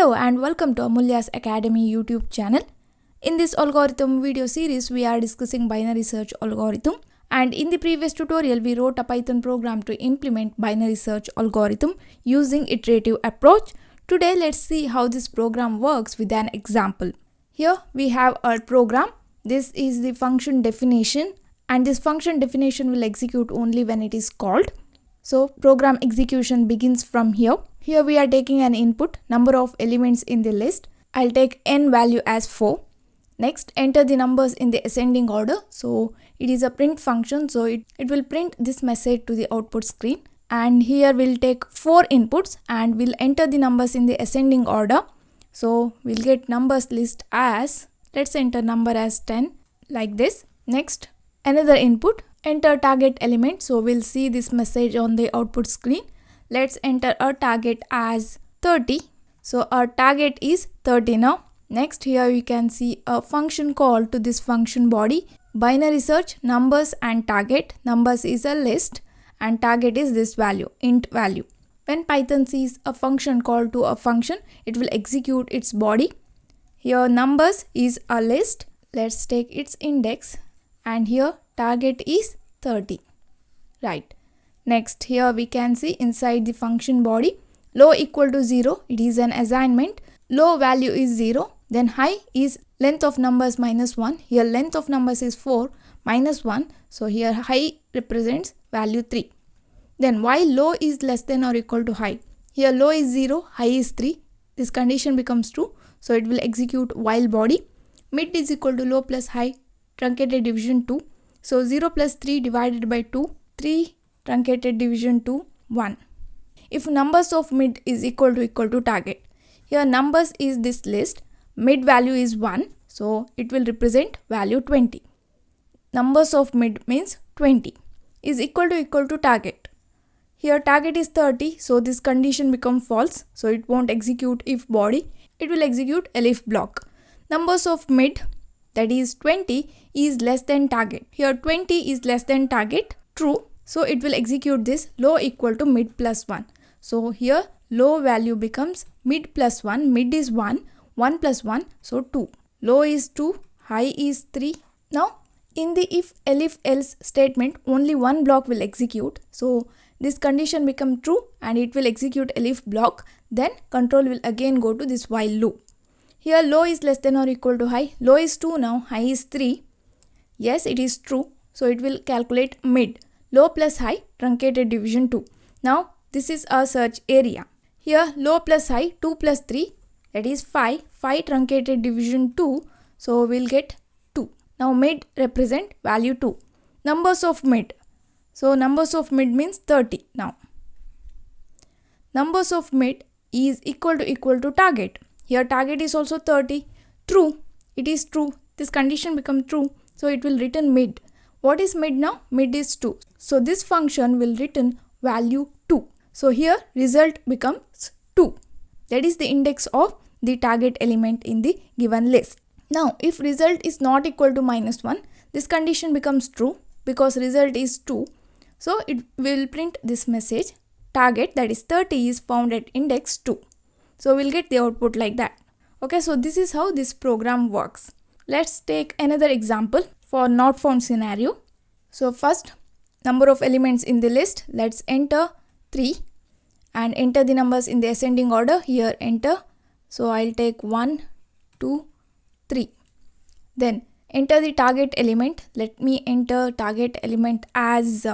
Hello and welcome to Amulya's Academy YouTube channel. In this algorithm video series, we are discussing binary search algorithm. And in the previous tutorial, we wrote a Python program to implement binary search algorithm using iterative approach. Today, let's see how this program works with an example. Here we have our program. This is the function definition, and this function definition will execute only when it is called. So program execution begins from here. Here we are taking an input, number of elements in the list. I'll take n value as 4. Next, enter the numbers in the ascending order. So it is a print function, so it will print this message to the output screen. And here we'll take 4 inputs and we'll enter the numbers in the ascending order. So we'll get numbers list as, let's enter number as 10 like this. Next, another input, enter target element. So we'll see this message on the output screen. Let's enter our target as 30. So our target is 30 now. Next, here you can see a function call to this function body. Binary search numbers and target. Numbers is a list and target is this value, int value. When Python sees a function call to a function, it will execute its body. Here numbers is a list. Let's take its index, and here target is 30. Right. Next, here we can see inside the function body, low equal to 0, it is an assignment. Low value is 0. Then high is length of numbers minus 1. Here length of numbers is 4 minus 1. So here high represents value 3. Then while low is less than or equal to high. Here low is 0, high is 3. This condition becomes true. So it will execute while body. Mid is equal to low plus high, truncated division 2. So 0 plus 3 divided by 2, 3 truncated division 2, 1. If numbers of mid is equal to target. Here numbers is this list. Mid value is 1. So it will represent value 20. Numbers of mid means 20 is equal to target. Here target is 30. So this condition becomes false. So it won't execute if body. It will execute elif block. Numbers of mid, that is 20, is less than target. Here 20 is less than target. True. So it will execute this low equal to mid plus 1. So here low value becomes mid plus 1. Mid is 1. 1 plus 1. So 2. Low is 2. High is 3. Now in the if elif else statement, only one block will execute. So this condition become true and it will execute elif block. Then control will again go to this while loop. Here low is less than or equal to high. Low is 2 now. High is 3. Yes, it is true. So it will calculate mid. Low plus high, truncated division 2. Now this is our search area. Here low plus high, 2 plus 3, that is 5. 5 truncated division 2. So we'll get 2. Now mid represent value 2. Numbers of mid. So numbers of mid means 30 now. Numbers of mid is equal to target. Here target is also 30. True. It is true. This condition become true. So it will return mid. What is mid now? Mid is 2. So this function will return value 2. So here result becomes 2. That is the index of the target element in the given list. Now if result is not equal to minus 1, this condition becomes true because result is 2. So it will print this message. Target, that is 30, is found at index 2. So we'll get the output like that. Okay, so this is how this program works. Let's take another example for not found scenario. So first, number of elements in the list. Let's enter 3 and enter the numbers in the ascending order. Here enter. So I'll take 1, 2, 3. Then enter the target element. Let me enter target element as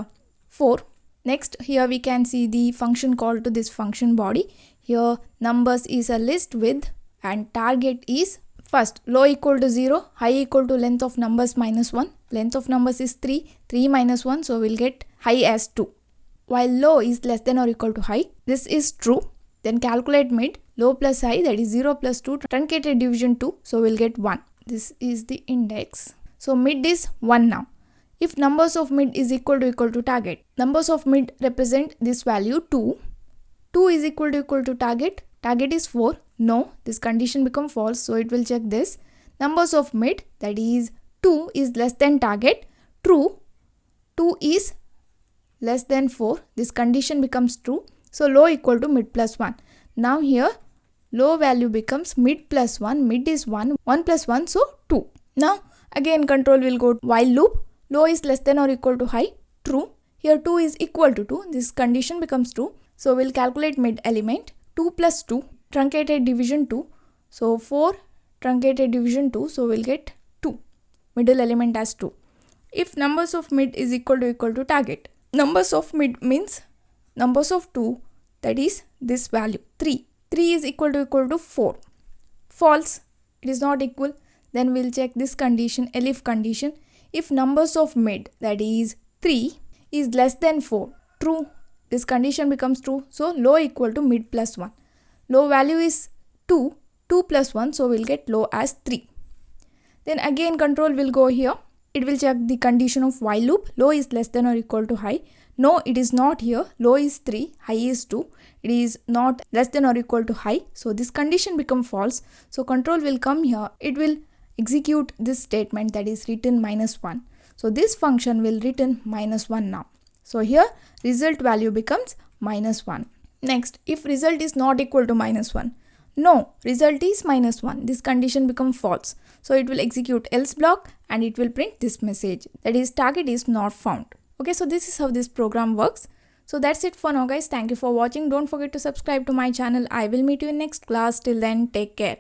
4. Next, here we can see the function call to this function body. Here numbers is a list with, and target is first low equal to 0, high equal to length of numbers minus 1. Length of numbers is 3. 3 minus 1. So we'll get high as 2. While low is less than or equal to high. This is true. Then calculate mid. Low plus high, that is 0 plus 2. Truncated division 2. So we'll get 1. This is the index. So mid is 1 now. If numbers of mid is equal to target. Numbers of mid represent this value 2. 2 is equal to target. Target is 4. No, this condition become false. So it will check this. Numbers of mid, that is 2 is less than target. True. 2 is less than 4. This condition becomes true. So low equal to mid plus 1. Now here low value becomes mid plus 1, mid is 1, 1 plus 1, so 2. Now again control will go while loop, low is less than or equal to high, true. Here 2 is equal to 2, this condition becomes true. So we'll calculate mid element, 2 plus 2, truncated division 2. So 4 truncated division 2, so we'll get 2. Middle element as 2. If numbers of mid is equal to target, numbers of mid means numbers of 2, that is this value 3. 3 is equal to 4. False, it is not equal. Then we'll check this condition, elif condition. If numbers of mid, that is 3, is less than 4, true. This condition becomes true. So low equal to mid plus 1. Low value is 2. 2 plus 1, so we'll get low as 3. Then again control will go here. It will check the condition of while loop. Low is less than or equal to high. No, it is not here. Low is 3, high is 2. It is not less than or equal to high. So this condition becomes false. So control will come here. It will execute this statement, that is return -1. So this function will return -1 now. So here result value becomes -1. Next, if result is not equal to -1, no, result is -1. This condition becomes false. So it will execute else block and it will print this message, that is target is not found. Okay, so this is how this program works. So that's it for now guys. Thank you for watching. Don't forget to subscribe to my channel. I will meet you in next class. Till then, take care.